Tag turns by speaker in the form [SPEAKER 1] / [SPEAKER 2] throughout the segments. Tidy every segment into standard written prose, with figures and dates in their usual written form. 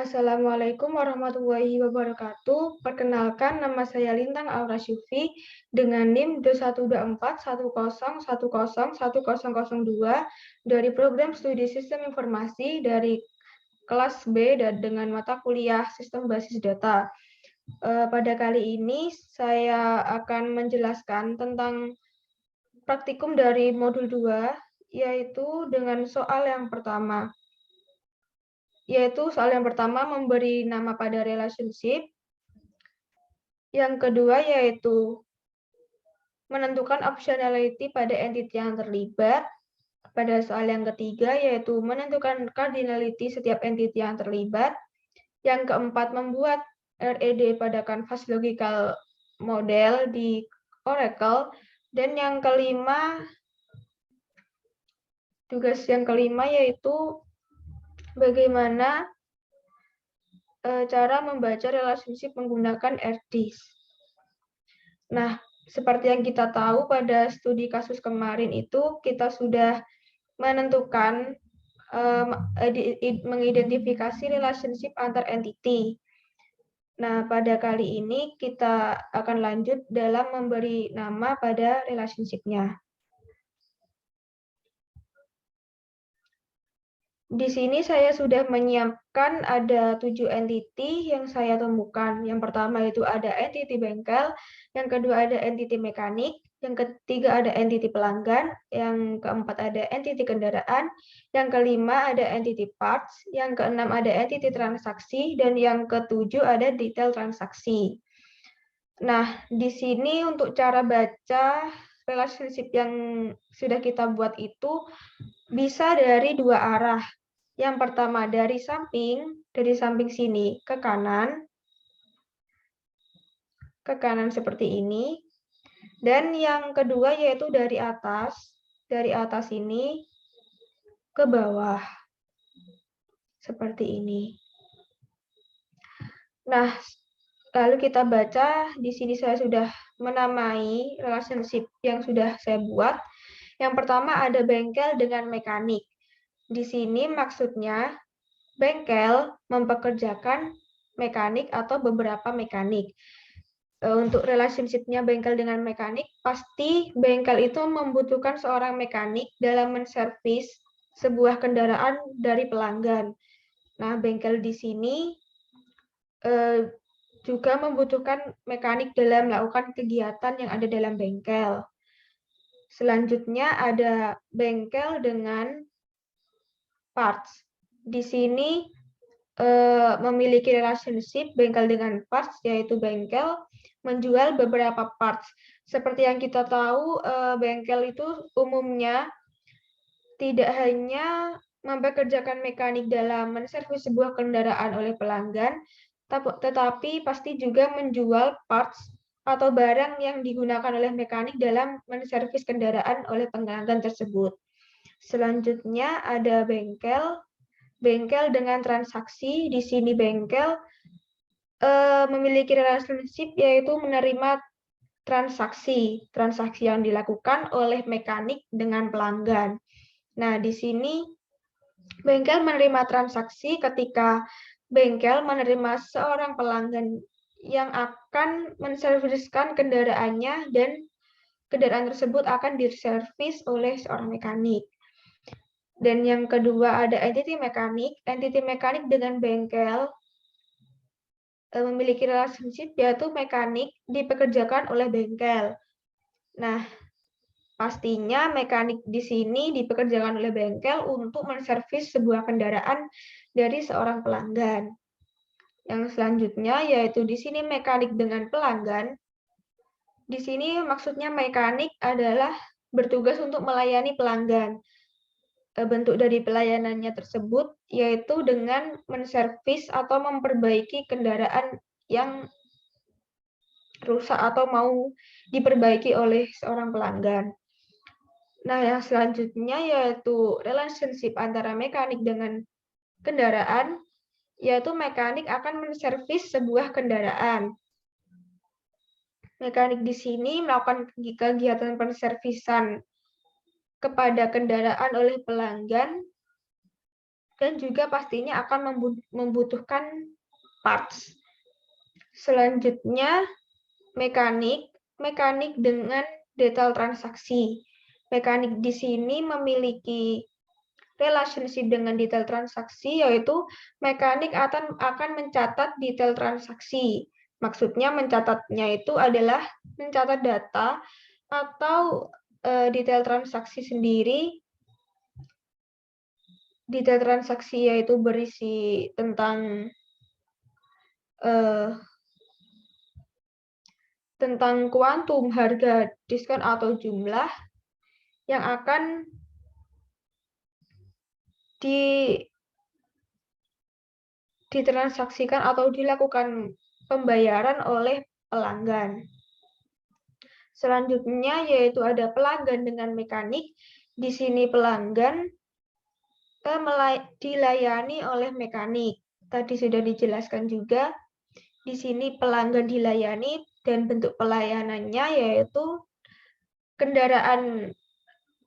[SPEAKER 1] Assalamualaikum warahmatullahi wabarakatuh. Perkenalkan, nama saya Lintang Aura Syufi dengan NIM 212410101002 dari Program Studi Sistem Informasi dari kelas B dan dengan mata kuliah Sistem Basis Data. Pada kali ini saya akan menjelaskan tentang praktikum dari modul 2, yaitu dengan soal yang pertama. Soal yang pertama memberi nama pada relationship. Yang kedua yaitu menentukan optionality pada entity yang terlibat. Pada soal yang ketiga yaitu menentukan cardinality setiap entity yang terlibat. Yang keempat membuat RED pada kanvas logical model di Oracle. Dan yang kelima, tugas yang kelima yaitu bagaimana cara membaca relationship menggunakan RDIS. Nah, seperti yang kita tahu pada studi kasus kemarin itu kita sudah menentukan mengidentifikasi relationship antar entity. Nah, pada kali ini kita akan lanjut dalam memberi nama pada relationship-nya. Di sini saya sudah menyiapkan ada 7 entity yang saya temukan. Yang pertama itu ada entity bengkel, yang kedua ada entity mekanik, yang ketiga ada entity pelanggan, yang keempat ada entity kendaraan, yang kelima ada entity parts, yang keenam ada entity transaksi, dan yang ketujuh ada detail transaksi. Nah, di sini untuk cara baca relationship yang sudah kita buat itu bisa dari dua arah. Yang pertama dari samping sini ke kanan seperti ini. Dan yang kedua yaitu dari atas ini ke bawah, seperti ini. Nah, lalu kita baca, di sini saya sudah menamai relationship yang sudah saya buat. Yang pertama ada bengkel dengan mekanik. Di sini maksudnya bengkel mempekerjakan mekanik atau beberapa mekanik. Untuk relationship-nya bengkel dengan mekanik, pasti bengkel itu membutuhkan seorang mekanik dalam menservis sebuah kendaraan dari pelanggan. Nah, bengkel di sini juga membutuhkan mekanik dalam melakukan kegiatan yang ada dalam bengkel. Selanjutnya ada bengkel dengan parts. Di sini memiliki relationship bengkel dengan parts, yaitu bengkel menjual beberapa parts. Seperti yang kita tahu, bengkel itu umumnya tidak hanya mempekerjakan mekanik dalam menservis sebuah kendaraan oleh pelanggan, tetapi pasti juga menjual parts atau barang yang digunakan oleh mekanik dalam menservis kendaraan oleh pelanggan tersebut. Selanjutnya ada bengkel dengan transaksi. Di sini bengkel memiliki relationship yaitu menerima transaksi yang dilakukan oleh mekanik dengan pelanggan. Nah, di sini bengkel menerima transaksi ketika bengkel menerima seorang pelanggan yang akan menserviskan kendaraannya dan kendaraan tersebut akan diservis oleh seorang mekanik. Dan yang kedua ada entity mekanik. Entity mekanik dengan bengkel memiliki relationship yaitu mekanik dipekerjakan oleh bengkel. Nah, pastinya mekanik di sini dipekerjakan oleh bengkel untuk menservis sebuah kendaraan dari seorang pelanggan. Yang selanjutnya yaitu di sini mekanik dengan pelanggan. Di sini maksudnya mekanik adalah bertugas untuk melayani pelanggan. Bentuk dari pelayanannya tersebut yaitu dengan menservis atau memperbaiki kendaraan yang rusak atau mau diperbaiki oleh seorang pelanggan. Nah, yang selanjutnya yaitu relationship antara mekanik dengan kendaraan, yaitu mekanik akan menservis sebuah kendaraan. Mekanik di sini melakukan kegiatan penservisan kepada kendaraan oleh pelanggan dan juga pastinya akan membutuhkan parts. Selanjutnya, mekanik dengan detail transaksi. Mekanik di sini memiliki relationship dengan detail transaksi, yaitu mekanik akan mencatat detail transaksi. Maksudnya mencatatnya itu adalah mencatat data atau detail transaksi sendiri. Detail transaksi yaitu berisi tentang kuantum, harga, diskon, atau jumlah yang akan ditransaksikan atau dilakukan pembayaran oleh pelanggan. Selanjutnya yaitu ada pelanggan dengan mekanik. Di sini pelanggan dilayani oleh mekanik. Tadi sudah dijelaskan juga. Di sini pelanggan dilayani dan bentuk pelayanannya yaitu kendaraan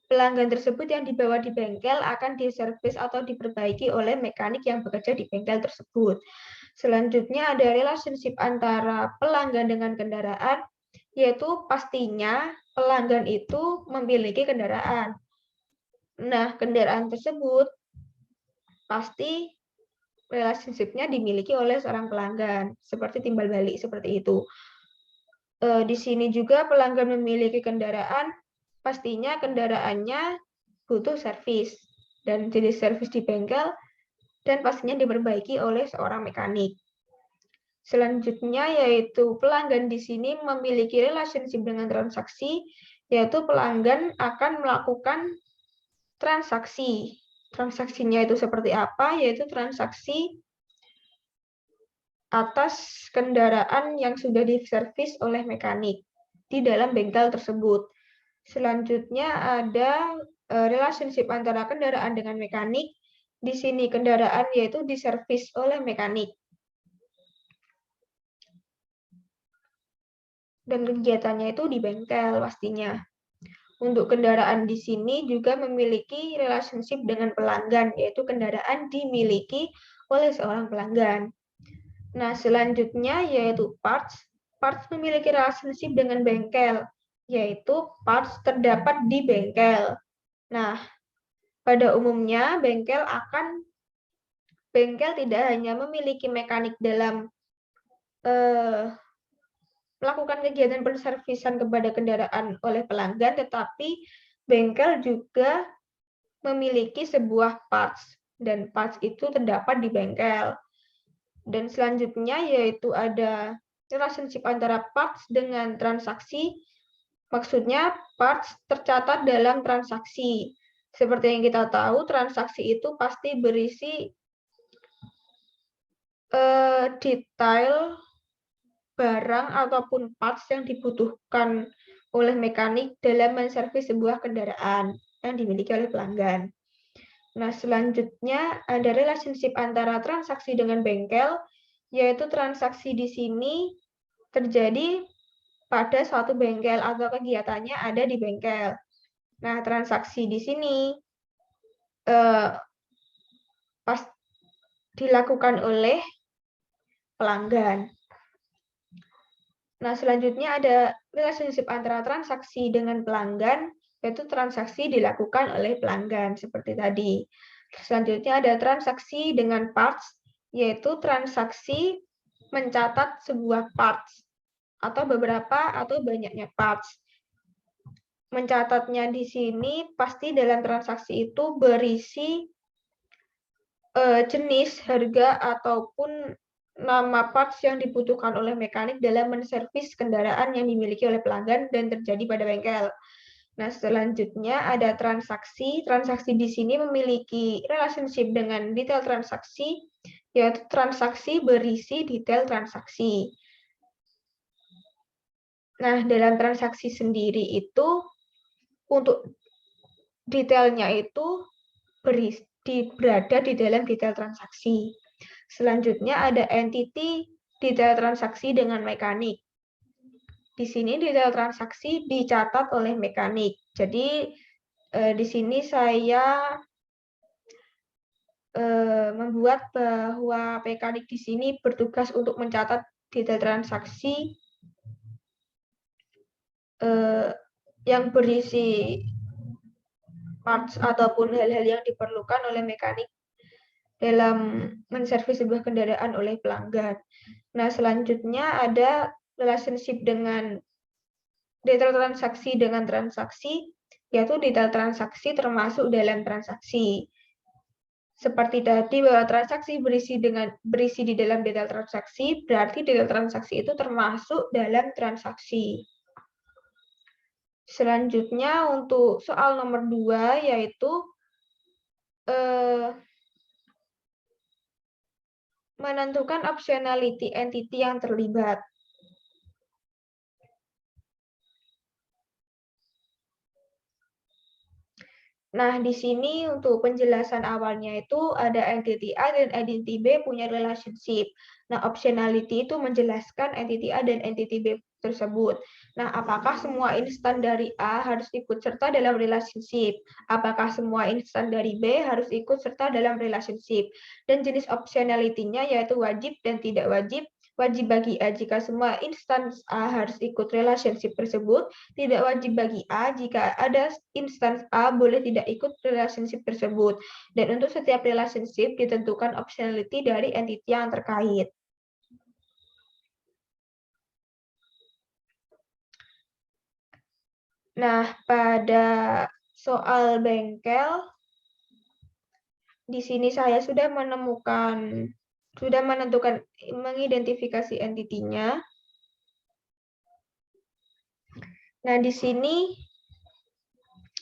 [SPEAKER 1] pelanggan tersebut yang dibawa di bengkel akan diservis atau diperbaiki oleh mekanik yang bekerja di bengkel tersebut. Selanjutnya ada relationship antara pelanggan dengan kendaraan, yaitu pastinya pelanggan itu memiliki kendaraan. Nah, kendaraan tersebut pasti relationship-nya dimiliki oleh seorang pelanggan, seperti timbal balik seperti itu. Di sini juga pelanggan memiliki kendaraan, pastinya kendaraannya butuh servis dan jenis servis di bengkel dan pastinya diperbaiki oleh seorang mekanik. Selanjutnya yaitu pelanggan di sini memiliki relationship dengan transaksi, yaitu pelanggan akan melakukan transaksi. Transaksinya itu seperti apa? Yaitu transaksi atas kendaraan yang sudah diservis oleh mekanik di dalam bengkel tersebut. Selanjutnya ada relationship antara kendaraan dengan mekanik. Di sini kendaraan yaitu diservis oleh mekanik. Dan kegiatannya itu di bengkel pastinya. Untuk kendaraan di sini juga memiliki relationship dengan pelanggan, yaitu kendaraan dimiliki oleh seorang pelanggan. Nah, selanjutnya yaitu parts. Parts memiliki relationship dengan bengkel, yaitu parts terdapat di bengkel. Nah, pada umumnya bengkel tidak hanya memiliki mekanik dalam melakukan kegiatan penservisan kepada kendaraan oleh pelanggan, tetapi bengkel juga memiliki sebuah parts, dan parts itu terdapat di bengkel. Dan selanjutnya yaitu ada relationship antara parts dengan transaksi. Maksudnya parts tercatat dalam transaksi. Seperti yang kita tahu, transaksi itu pasti berisi detail barang ataupun parts yang dibutuhkan oleh mekanik dalam menservis sebuah kendaraan yang dimiliki oleh pelanggan. Nah, selanjutnya ada relationship antara transaksi dengan bengkel, yaitu transaksi di sini terjadi pada suatu bengkel atau kegiatannya ada di bengkel. Nah, transaksi di sini pas dilakukan oleh pelanggan. Nah, selanjutnya ada relationship antara transaksi dengan pelanggan, yaitu transaksi dilakukan oleh pelanggan, seperti tadi. Selanjutnya ada transaksi dengan parts, yaitu transaksi mencatat sebuah parts, atau beberapa atau banyaknya parts. Mencatatnya di sini pasti dalam transaksi itu berisi jenis, harga, ataupun nama parts yang dibutuhkan oleh mekanik dalam menservis kendaraan yang dimiliki oleh pelanggan dan terjadi pada bengkel. Nah, selanjutnya ada transaksi. Transaksi di sini memiliki relationship dengan detail transaksi, yaitu transaksi berisi detail transaksi. Nah, dalam transaksi sendiri itu, untuk detailnya itu berada di dalam detail transaksi. Selanjutnya ada entity detail transaksi dengan mekanik. Di sini detail transaksi dicatat oleh mekanik. Jadi di sini saya membuat bahwa mekanik di sini bertugas untuk mencatat detail transaksi yang berisi parts ataupun hal-hal yang diperlukan oleh mekanik dalam menservis sebuah kendaraan oleh pelanggan. Nah, selanjutnya ada relationship dengan detail transaksi dengan transaksi, yaitu detail transaksi termasuk dalam transaksi. Seperti tadi bahwa transaksi berisi di dalam detail transaksi, berarti detail transaksi itu termasuk dalam transaksi. Selanjutnya untuk soal nomor 2 yaitu menentukan optionality entity yang terlibat. Nah, di sini untuk penjelasan awalnya itu ada entity A dan entity B punya relationship. Nah, optionality itu menjelaskan entity A dan entity B tersebut. Nah, apakah semua instan dari A harus ikut serta dalam relationship? Apakah semua instan dari B harus ikut serta dalam relationship? Dan jenis optionality-nya yaitu wajib dan tidak wajib. Wajib bagi A jika semua instans A harus ikut relationship tersebut, tidak wajib bagi A jika ada instans A boleh tidak ikut relationship tersebut. Dan untuk setiap relationship ditentukan optionality dari entity yang terkait. Nah, pada soal bengkel, di sini saya sudah menentukan, mengidentifikasi entity-nya. Nah, di sini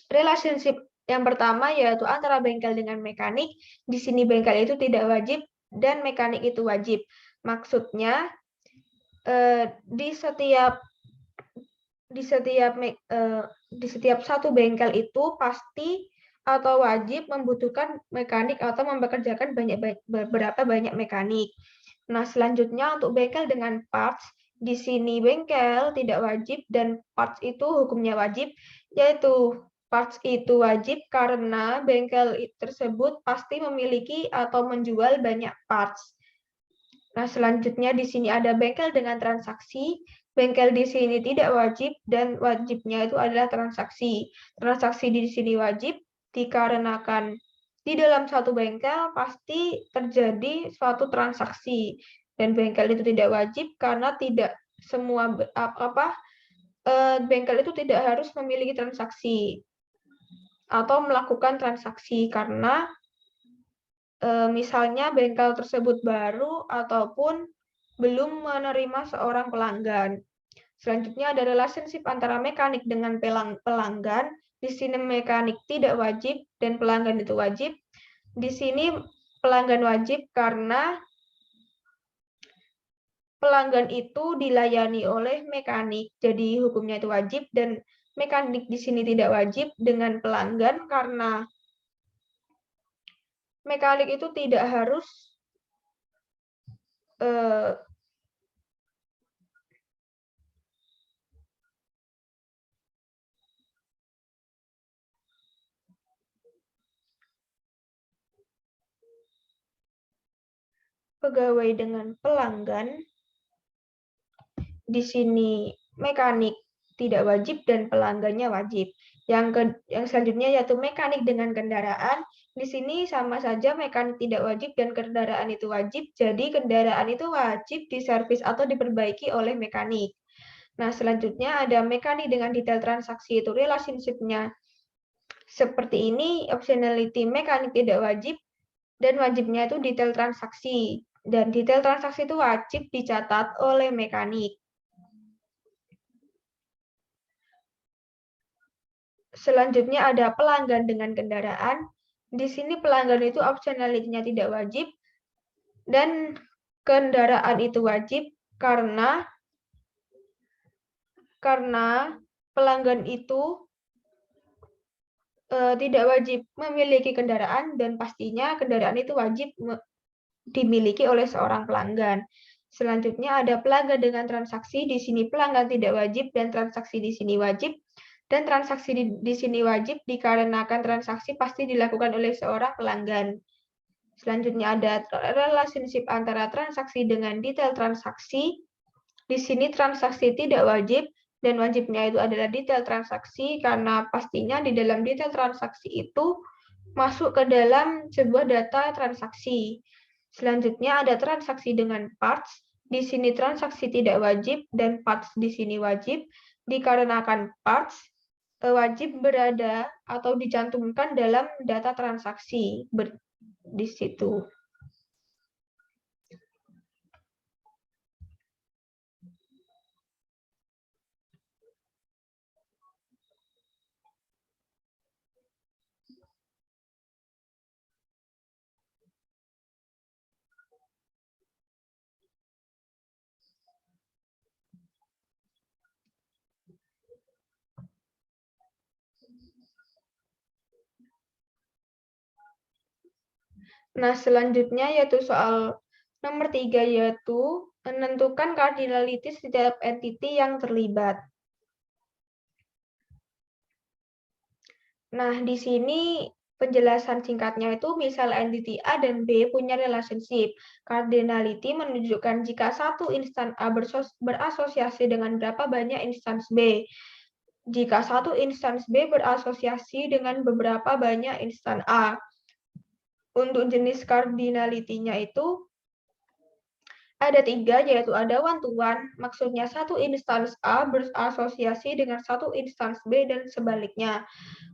[SPEAKER 1] relationship yang pertama yaitu antara bengkel dengan mekanik. Di sini bengkel itu tidak wajib dan mekanik itu wajib. Maksudnya di setiap satu bengkel itu pasti atau wajib membutuhkan mekanik atau mempekerjakan beberapa banyak mekanik. Nah, selanjutnya untuk bengkel dengan parts, di sini bengkel tidak wajib dan parts itu hukumnya wajib, yaitu parts itu wajib karena bengkel tersebut pasti memiliki atau menjual banyak parts. Nah, selanjutnya di sini ada bengkel dengan transaksi. Bengkel di sini tidak wajib dan wajibnya itu adalah transaksi. Transaksi di sini wajib dikarenakan di dalam satu bengkel pasti terjadi suatu transaksi dan bengkel itu tidak wajib karena tidak semua bengkel itu tidak harus memiliki transaksi atau melakukan transaksi karena misalnya bengkel tersebut baru ataupun belum menerima seorang pelanggan. Selanjutnya ada relationship antara mekanik dengan pelanggan. Di sini mekanik tidak wajib dan pelanggan itu wajib. Di sini pelanggan wajib karena pelanggan itu dilayani oleh mekanik. Jadi hukumnya itu wajib dan mekanik di sini tidak wajib dengan pelanggan karena mekanik itu tidak harus pegawai dengan pelanggan. Di sini mekanik tidak wajib dan pelanggannya wajib. Yang selanjutnya yaitu mekanik dengan kendaraan. Di sini sama saja mekanik tidak wajib dan kendaraan itu wajib. Jadi kendaraan itu wajib diservis atau diperbaiki oleh mekanik. Nah, selanjutnya ada mekanik dengan detail transaksi, itu relationship-nya seperti ini. Optionality mekanik tidak wajib dan wajibnya itu detail transaksi. Dan detail transaksi itu wajib dicatat oleh mekanik. Selanjutnya ada pelanggan dengan kendaraan. Di sini pelanggan itu optionality-nya tidak wajib dan kendaraan itu wajib karena pelanggan itu tidak wajib memiliki kendaraan dan pastinya kendaraan itu wajib dimiliki oleh seorang pelanggan. Selanjutnya ada pelanggan dengan transaksi. Di sini pelanggan tidak wajib dan transaksi di sini wajib. Dan transaksi di sini wajib dikarenakan transaksi pasti dilakukan oleh seorang pelanggan. Selanjutnya ada relationship antara transaksi dengan detail transaksi. Di sini transaksi tidak wajib, dan wajibnya itu adalah detail transaksi, karena pastinya di dalam detail transaksi itu masuk ke dalam sebuah data transaksi. Selanjutnya ada transaksi dengan parts. Di sini transaksi tidak wajib dan parts di sini wajib, dikarenakan parts wajib berada atau dicantumkan dalam data transaksi di situ. Nah, selanjutnya yaitu soal nomor 3, yaitu menentukan cardinality setiap entity yang terlibat. Nah, di sini penjelasan singkatnya itu misal entity A dan B punya relationship. Cardinality menunjukkan jika satu instan A berasosiasi dengan berapa banyak instans B. Jika satu instans B berasosiasi dengan beberapa banyak instan A. Untuk jenis cardinality-nya itu ada 3, yaitu ada one-to-one, maksudnya satu instans A berasosiasi dengan satu instans B dan sebaliknya.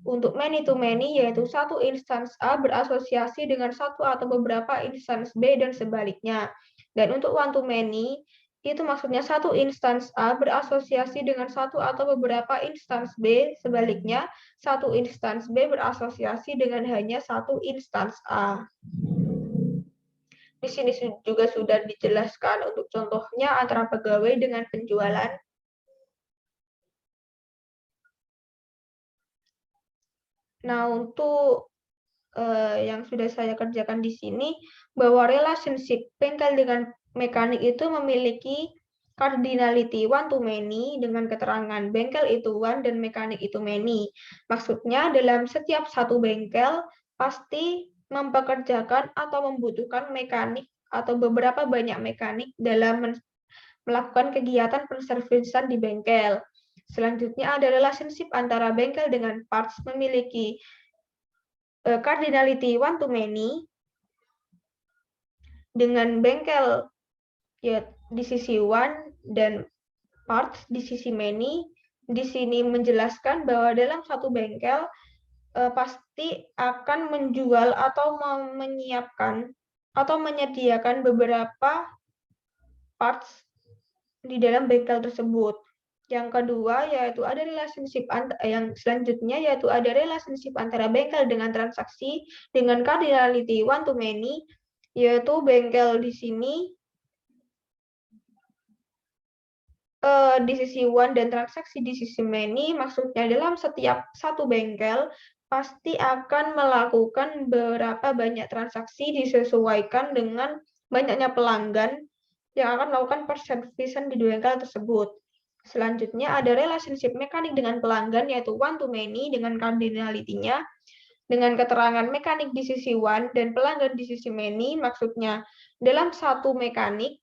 [SPEAKER 1] Untuk many-to-many, yaitu satu instans A berasosiasi dengan satu atau beberapa instans B dan sebaliknya. Dan untuk one-to-many, itu maksudnya satu instans A berasosiasi dengan satu atau beberapa instans B, sebaliknya satu instans B berasosiasi dengan hanya satu instans A. Di sini juga sudah dijelaskan untuk contohnya antara pegawai dengan penjualan. Nah, untuk yang sudah saya kerjakan di sini, bahwa relationship bengkel dengan mekanik itu memiliki cardinality one to many dengan keterangan bengkel itu one dan mekanik itu many. Maksudnya dalam setiap satu bengkel pasti mempekerjakan atau membutuhkan mekanik atau beberapa banyak mekanik dalam melakukan kegiatan penservisan di bengkel. Selanjutnya ada relationship antara bengkel dengan parts memiliki cardinality one to many dengan bengkel ya di sisi one dan parts di sisi many. Di sini menjelaskan bahwa dalam satu bengkel pasti akan menjual atau menyiapkan atau menyediakan beberapa parts di dalam bengkel tersebut. Yang kedua yaitu ada relationship yang selanjutnya yaitu ada relationship antara bengkel dengan transaksi dengan cardinality one to many, yaitu bengkel di sini di sisi one dan transaksi di sisi many, maksudnya dalam setiap satu bengkel pasti akan melakukan berapa banyak transaksi disesuaikan dengan banyaknya pelanggan yang akan melakukan perservisan di bengkel tersebut. Selanjutnya ada relationship mekanik dengan pelanggan yaitu one to many dengan cardinality-nya dengan keterangan mekanik di sisi one dan pelanggan di sisi many, maksudnya dalam satu mekanik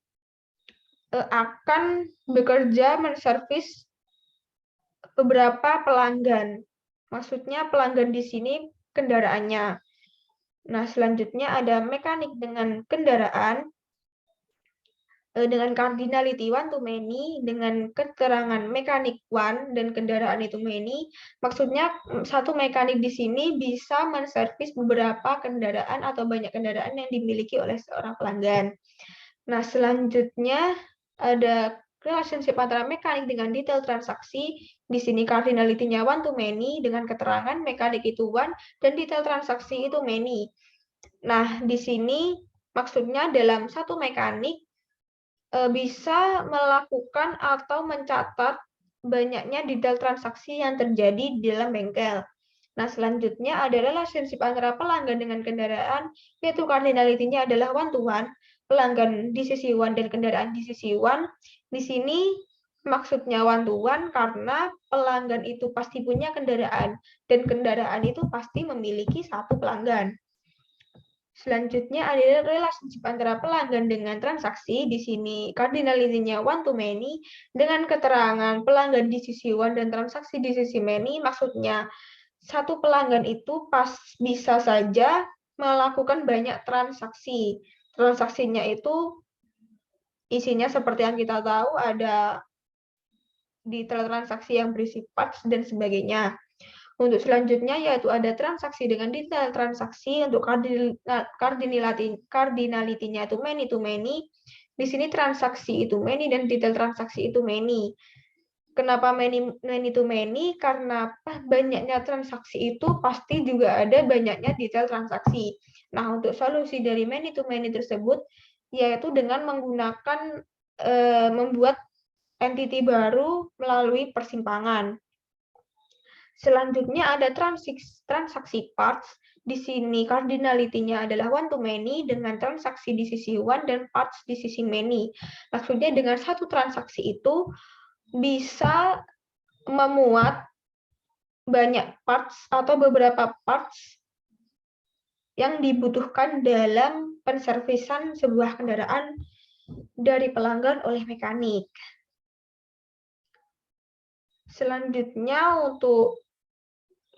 [SPEAKER 1] akan bekerja menservis beberapa pelanggan. Maksudnya pelanggan di sini kendaraannya. Nah, selanjutnya ada mekanik dengan kendaraan dengan cardinality one to many dengan keterangan mekanik one dan kendaraan itu many. Maksudnya satu mekanik di sini bisa menservis beberapa kendaraan atau banyak kendaraan yang dimiliki oleh seorang pelanggan. Nah, selanjutnya ada relationship antara mekanik dengan detail transaksi. Di sini cardinality-nya one to many dengan keterangan mekanik itu one dan detail transaksi itu many. Nah, di sini maksudnya dalam satu mekanik bisa melakukan atau mencatat banyaknya detail transaksi yang terjadi di dalam bengkel. Nah, selanjutnya ada relationship antara pelanggan dengan kendaraan, yaitu cardinality-nya adalah one to one. Pelanggan di sisi one dan kendaraan di sisi one. Di sini maksudnya one to one karena pelanggan itu pasti punya kendaraan dan kendaraan itu pasti memiliki satu pelanggan. Selanjutnya ada relationship antara pelanggan dengan transaksi. Di sini cardinality-nya one to many dengan keterangan pelanggan di sisi one dan transaksi di sisi many. Maksudnya satu pelanggan itu bisa saja melakukan banyak transaksi. Transaksinya itu isinya seperti yang kita tahu, ada detail transaksi yang berisi parts dan sebagainya. Untuk selanjutnya yaitu ada transaksi dengan detail transaksi. Untuk cardinality-nya itu many to many. Di sini transaksi itu many dan detail transaksi itu many. Kenapa many to many? Karena banyaknya transaksi itu pasti juga ada banyaknya detail transaksi. Nah, untuk solusi dari many to many tersebut yaitu dengan menggunakan membuat entity baru melalui persimpangan. Selanjutnya ada transaksi parts. Di sini cardinality-nya adalah one to many dengan transaksi di sisi one dan parts di sisi many. Maksudnya dengan satu transaksi itu bisa memuat banyak parts atau beberapa parts yang dibutuhkan dalam penservisan sebuah kendaraan dari pelanggan oleh mekanik. Selanjutnya untuk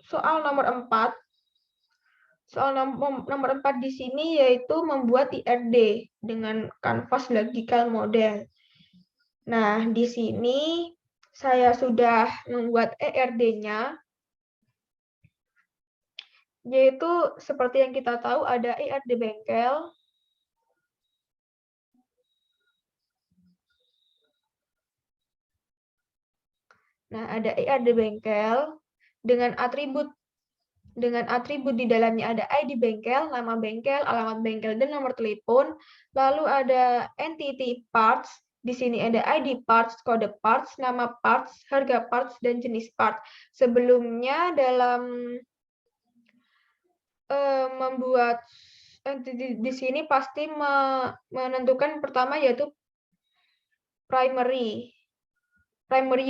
[SPEAKER 1] soal nomor 4. Soal nomor 4 di sini yaitu membuat IRD dengan kanvas logical model. Nah, di sini saya sudah membuat ERD-nya, yaitu seperti yang kita tahu ada ERD bengkel, nah ada ERD bengkel dengan atribut di dalamnya ada ID bengkel, nama bengkel, alamat bengkel, dan nomor telepon. Lalu ada entity parts. Di sini ada ID parts, kode parts, nama parts, harga parts, dan jenis part. Sebelumnya dalam membuat entity di sini pasti menentukan pertama yaitu primary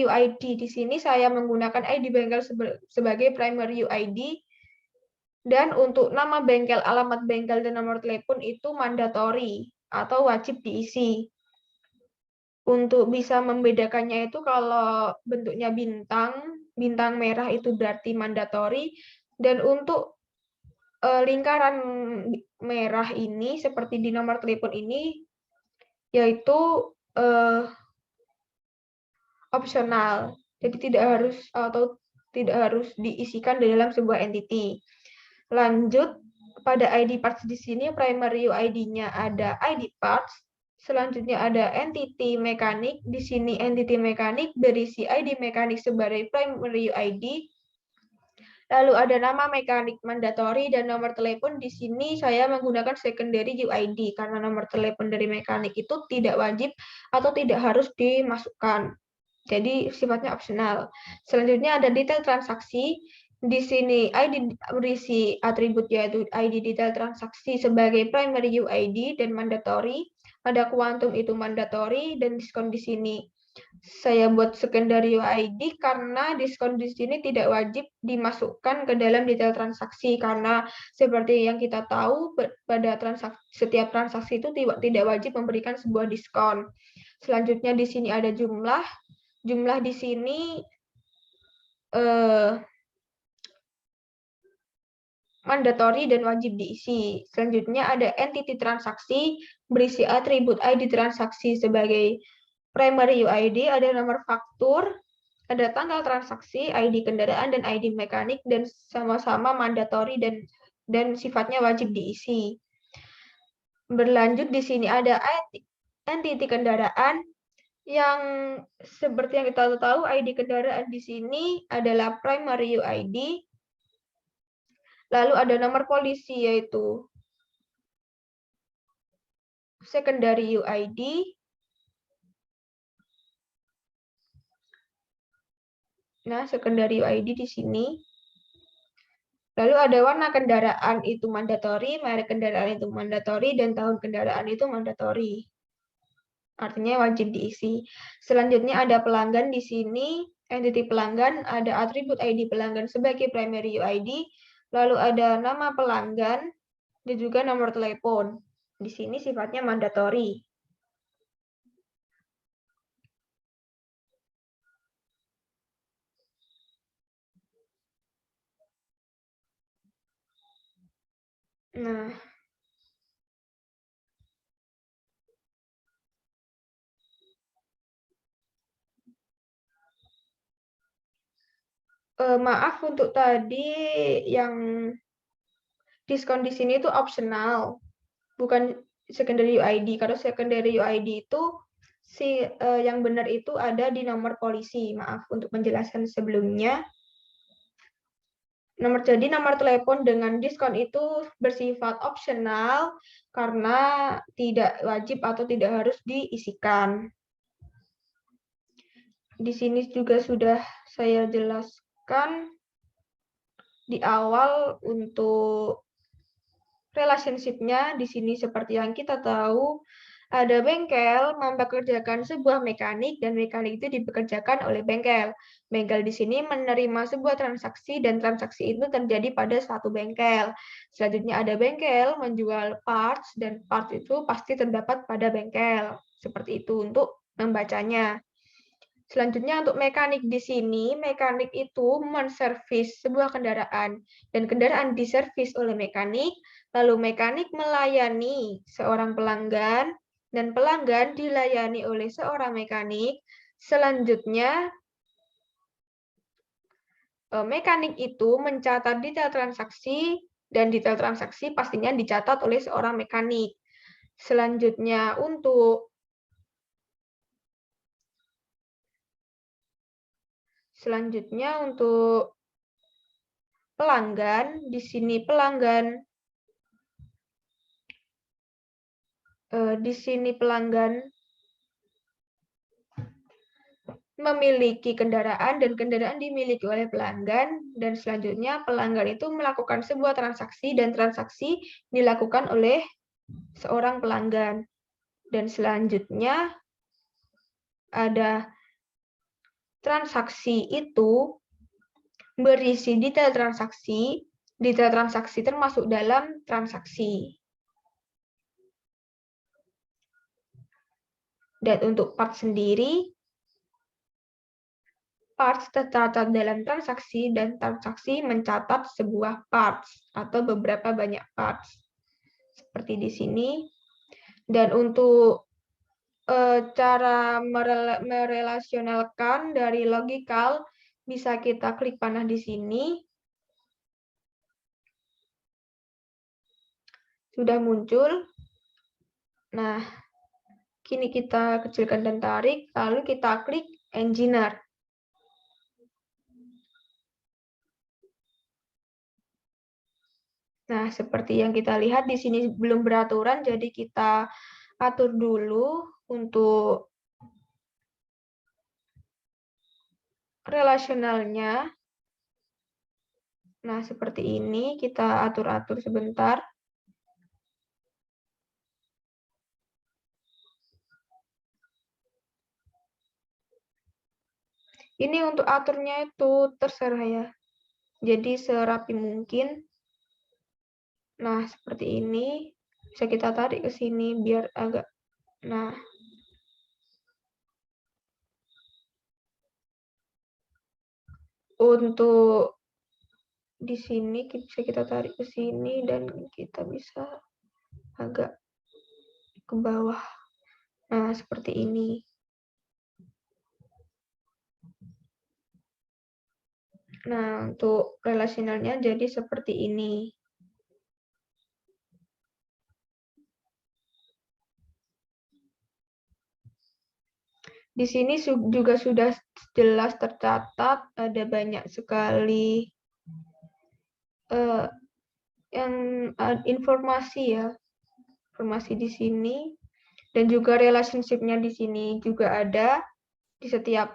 [SPEAKER 1] UID. Di sini saya menggunakan ID bengkel sebagai primary UID. Dan untuk nama bengkel, alamat bengkel, dan nomor telepon itu mandatory atau wajib diisi. Untuk bisa membedakannya itu kalau bentuknya bintang merah itu berarti mandatory. Dan untuk lingkaran merah ini seperti di nomor telepon ini yaitu opsional. Jadi tidak harus diisikan di dalam sebuah entity. Lanjut, pada ID parts di sini primary UID-nya ada ID parts. Selanjutnya ada entity mekanik. Di sini entity mekanik berisi ID mekanik sebagai primary UID. Lalu ada nama mekanik mandatory dan nomor telepon. Di sini saya menggunakan secondary UID karena nomor telepon dari mekanik itu tidak wajib atau tidak harus dimasukkan. Jadi sifatnya opsional. Selanjutnya ada detail transaksi. Di sini ID berisi atribut yaitu ID detail transaksi sebagai primary UID dan mandatory. Ada kuantum itu mandatory dan diskon di sini saya buat secondary UID karena diskon di sini tidak wajib dimasukkan ke dalam detail transaksi karena seperti yang kita tahu pada setiap transaksi itu tidak wajib memberikan sebuah diskon. Selanjutnya di sini ada jumlah di sini mandatory dan wajib diisi. Selanjutnya ada entity transaksi berisi atribut ID transaksi sebagai primary UID, ada nomor faktur, ada tanggal transaksi, ID kendaraan, dan ID mekanik, dan sama-sama mandatory dan sifatnya wajib diisi. Berlanjut di sini ada entity kendaraan, yang seperti yang kita tahu ID kendaraan di sini adalah primary UID. Lalu ada nomor polisi yaitu secondary UID. Nah, secondary UID di sini. Lalu ada warna kendaraan itu mandatory, merek kendaraan itu mandatory, dan tahun kendaraan itu mandatory. Artinya wajib diisi. Selanjutnya ada pelanggan di sini, entity pelanggan, ada atribut ID pelanggan sebagai primary UID, lalu ada nama pelanggan, dan juga nomor telepon. Di sini sifatnya mandatori. Nah, maaf untuk tadi yang diskon di sini itu optional, bukan secondary UID. Kalau secondary UID itu yang benar itu ada di nomor polisi. Maaf untuk menjelaskan sebelumnya. Nomor telepon dengan diskon itu bersifat opsional karena tidak wajib atau tidak harus diisikan. Di sini juga sudah saya jelaskan di awal untuk relationship-nya. Di sini seperti yang kita tahu, ada bengkel mempekerjakan sebuah mekanik dan mekanik itu dipekerjakan oleh bengkel. Bengkel di sini menerima sebuah transaksi dan transaksi itu terjadi pada satu bengkel. Selanjutnya ada bengkel menjual parts dan parts itu pasti terdapat pada bengkel. Seperti itu untuk membacanya. Selanjutnya untuk mekanik di sini, mekanik itu menservis sebuah kendaraan dan kendaraan diservis oleh mekanik, lalu mekanik melayani seorang pelanggan dan pelanggan dilayani oleh seorang mekanik. Selanjutnya mekanik itu mencatat detail transaksi dan detail transaksi pastinya dicatat oleh seorang mekanik. Selanjutnya untuk pelanggan, di sini pelanggan memiliki kendaraan dan kendaraan dimiliki oleh pelanggan, dan selanjutnya pelanggan itu melakukan sebuah transaksi dan transaksi dilakukan oleh seorang pelanggan. Dan selanjutnya ada transaksi itu berisi detail transaksi termasuk dalam transaksi. Dan untuk part sendiri, parts tercatat dalam transaksi dan transaksi mencatat sebuah parts atau beberapa banyak parts. Seperti di sini. Dan untuk cara merelasionalkan dari logical, bisa kita klik panah di sini. Sudah muncul. Nah, kini kita kecilkan dan tarik, lalu kita klik engineer. Nah, seperti yang kita lihat di sini belum beraturan, jadi kita atur dulu untuk relasionalnya. Nah, seperti ini kita atur-atur sebentar. Ini untuk aturnya itu terserah ya. Jadi serapi mungkin. Nah, seperti ini. Bisa kita tarik ke sini biar agak. Nah. Untuk di sini bisa kita tarik ke sini dan kita bisa agak ke bawah. Nah, seperti ini. Nah, untuk relasionalnya jadi seperti ini. Di sini juga sudah jelas tercatat, ada banyak sekali yang informasi ya, informasi di sini, dan juga relationship-nya di sini juga ada di setiap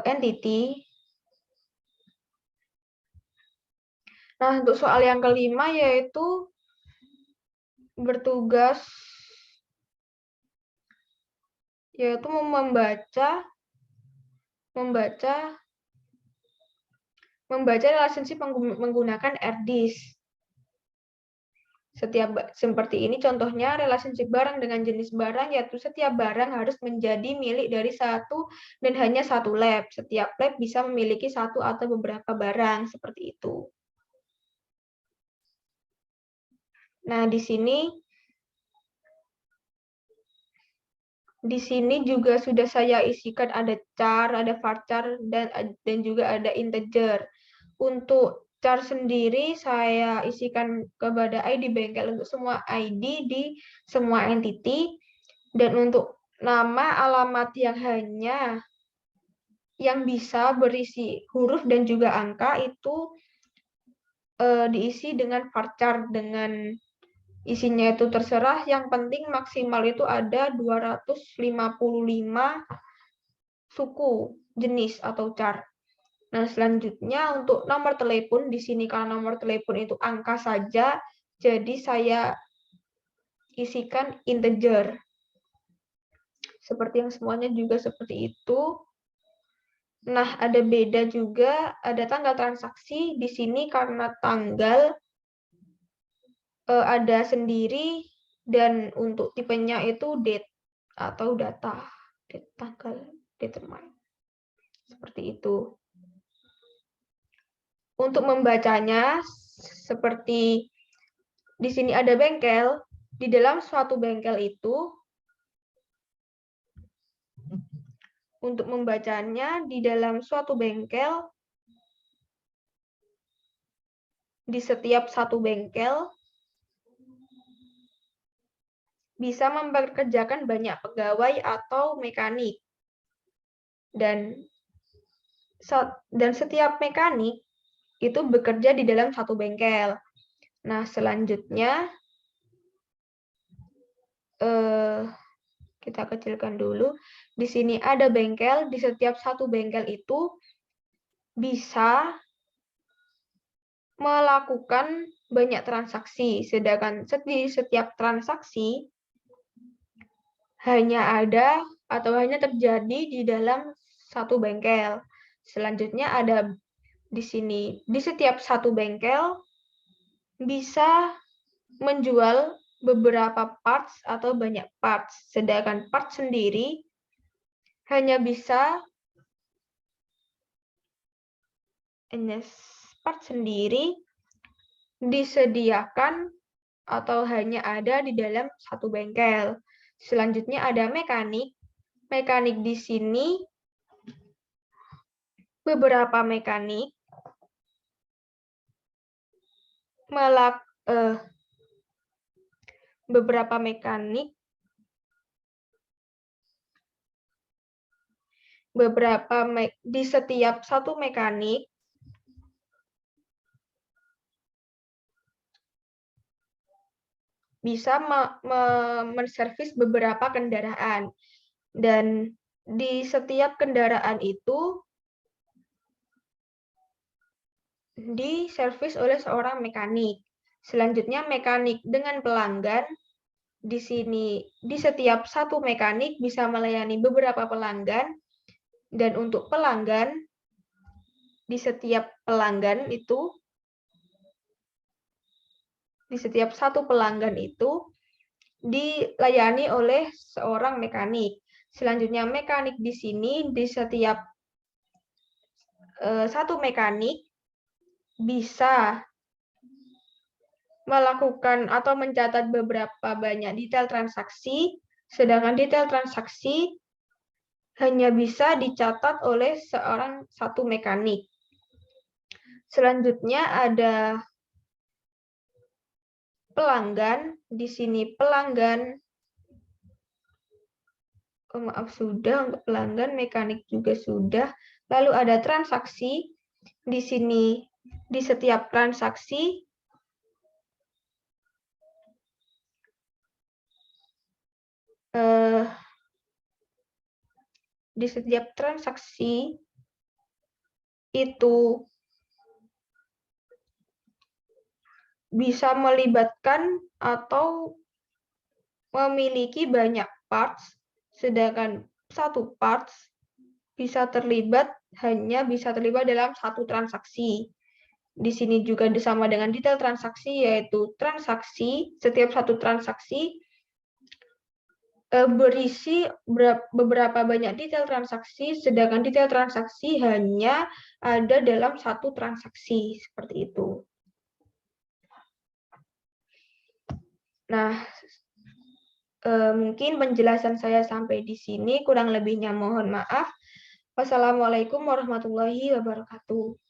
[SPEAKER 1] entity. Nah, untuk soal yang kelima yaitu bertugas yaitu membaca relationship menggunakan RDIS. Seperti ini contohnya relationship barang dengan jenis barang, yaitu setiap barang harus menjadi milik dari satu dan hanya satu lab. Setiap lab bisa memiliki satu atau beberapa barang, seperti itu. Nah, di sini juga sudah saya isikan ada char, ada varchar, dan juga ada integer. Untuk char sendiri saya isikan kepada ID bengkel untuk semua ID di semua entity, dan untuk nama alamat yang bisa berisi huruf dan juga angka itu diisi dengan varchar, dengan isinya itu terserah, yang penting maksimal itu ada 255 suku jenis atau char. Nah, selanjutnya untuk nomor telepon, di sini kalau nomor telepon itu angka saja, jadi saya isikan integer. Seperti yang semuanya juga seperti itu. Nah, ada beda juga, ada tanggal transaksi. Di sini karena tanggal ada sendiri, dan untuk tipenya itu date atau data. Date, tanggal, determine. Seperti itu. Untuk membacanya, seperti di sini ada bengkel, di dalam suatu bengkel itu, untuk membacanya di dalam suatu bengkel, di setiap satu bengkel, bisa mempekerjakan banyak pegawai atau mekanik. Dan setiap mekanik itu bekerja di dalam satu bengkel. Nah, selanjutnya kita kecilkan dulu. Di sini ada bengkel, di setiap satu bengkel itu bisa melakukan banyak transaksi, sedangkan di setiap transaksi hanya ada atau hanya terjadi di dalam satu bengkel. Selanjutnya ada di sini, di setiap satu bengkel bisa menjual beberapa parts atau banyak parts, sedangkan parts sendiri hanya bisa disediakan atau hanya ada di dalam satu bengkel. Selanjutnya ada mekanik. Mekanik di sini beberapa mekanik di setiap satu mekanik bisa menservis beberapa kendaraan, dan di setiap kendaraan itu diservis oleh seorang mekanik. Selanjutnya mekanik dengan pelanggan. Di sini di setiap satu mekanik bisa melayani beberapa pelanggan, dan untuk pelanggan di setiap satu pelanggan itu dilayani oleh seorang mekanik. Selanjutnya mekanik di sini di setiap satu mekanik bisa melakukan atau mencatat beberapa banyak detail transaksi, sedangkan detail transaksi hanya bisa dicatat oleh satu mekanik. Selanjutnya ada pelanggan. Di sini pelanggan, sudah untuk pelanggan, mekanik juga sudah. Lalu ada transaksi. Di sini di setiap transaksi itu bisa melibatkan atau memiliki banyak parts, sedangkan satu parts hanya bisa terlibat dalam satu transaksi. di sini juga sama dengan detail transaksi, yaitu transaksi, setiap satu transaksi berisi beberapa banyak detail transaksi, sedangkan detail transaksi hanya ada dalam satu transaksi, seperti itu. Nah, mungkin penjelasan saya sampai di sini, kurang lebihnya mohon maaf. Wassalamualaikum warahmatullahi wabarakatuh.